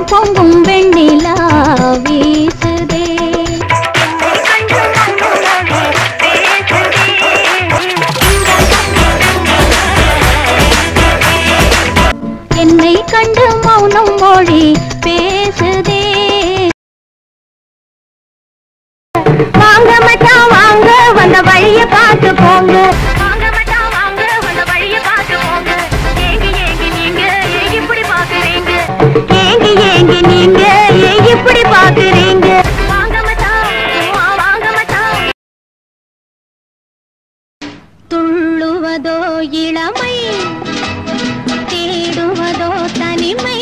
பொங்கும் பொங்கும் வெண்ணிலா வீசுதே என்னை கண்டு மௌனம் மொழி பேசுதே வாங்க மச்சான் வாங்க வந்த வழிய பார்த்து போங்க வாங்க மச்சான் வாங்க வந்த வழிய பார்த்து போங்க ஏங்கி ஏங்கி நீங்க இப்படி பாக்குறீங்க ஏங்கி ஏங்கி நீங்க இப்படி பாக்குறீங்க வாங்க மச்சான் துள்ளுவதோ இளமை தேடுவதோ தனிமை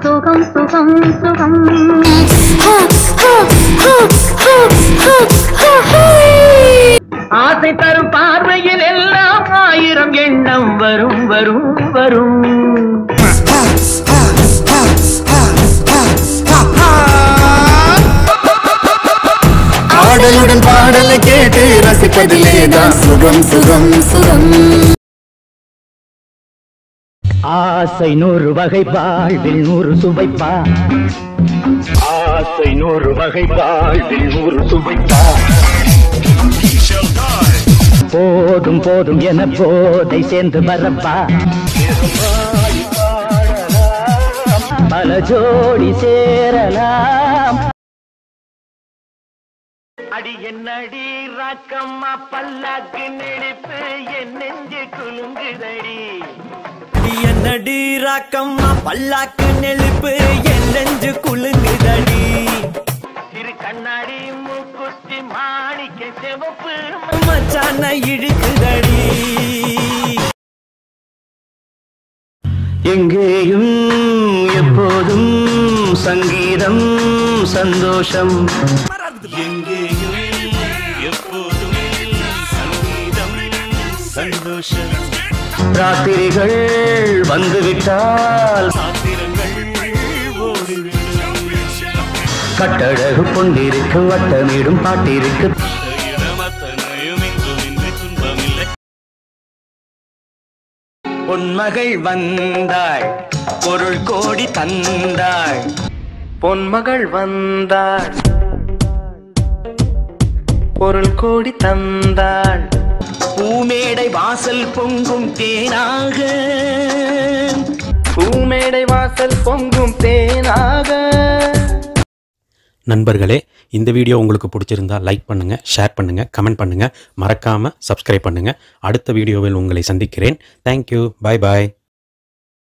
சுகம் சுகம் சுகம் ஆசை தரும் பார்வையில் எல்லாம் ஆயிரம் எண்ணம் வரும் வரும் வரும் ஆடலுடன் பாடலை கேட்டு ரசிப்பதிலேதான் சுகம் சுகம் சுகம் ஆசை 100 வகை வாழ்வில் 100 சுவைப்பா ஆசை 100 வகை வாழ்வில் 100 சுவைப்பா போதும் போதும் என போதை சேர்ந்து வரப்பா பல ஜோடி சேரலாம் அடி என்னடி ராக்கம்மா பல்லாக்கு நெளிப்பு என் நெஞ்சு குலுங்குதடி என்னடி ராக்கம்மா பல்லாக்கு நெளிப்பு என் நெஞ்சு குலுங்குதடி திரு கண்ணாடி மூக்குத்தி மாணிக்க சிவப்பு மச்சான இழுக்குதடி எங்கேயும் எப்போதும் சங்கீதம் சந்தோஷம் எங்கேயும் எப்போதும் சங்கீதம் சந்தோஷம் ராத்திரிகள் வந்துவிட்டால் கட்டழகு கொண்டிருக்கு வட்டமிடும் பாட்டிருக்கு பொன்மகள் வந்தாள் பொருள் கோடி தந்தாள் பொன்மகள் வந்தாள் பொருள் கோடி தந்தாள் பூமேடை வாசல் பொங்கும் தேனாக பூமேடை வாசல் பொங்கும் தேனாக. நண்பர்களே, இந்த வீடியோ உங்களுக்கு பிடிச்சிருந்தா லைக் பண்ணுங்கள், ஷேர் பண்ணுங்கள், கமெண்ட் பண்ணுங்கள், மறக்காமல் சப்ஸ்கிரைப் பண்ணுங்கள். அடுத்த வீடியோவில் உங்களை சந்திக்கிறேன். தேங்க்யூ. பாய் பாய்.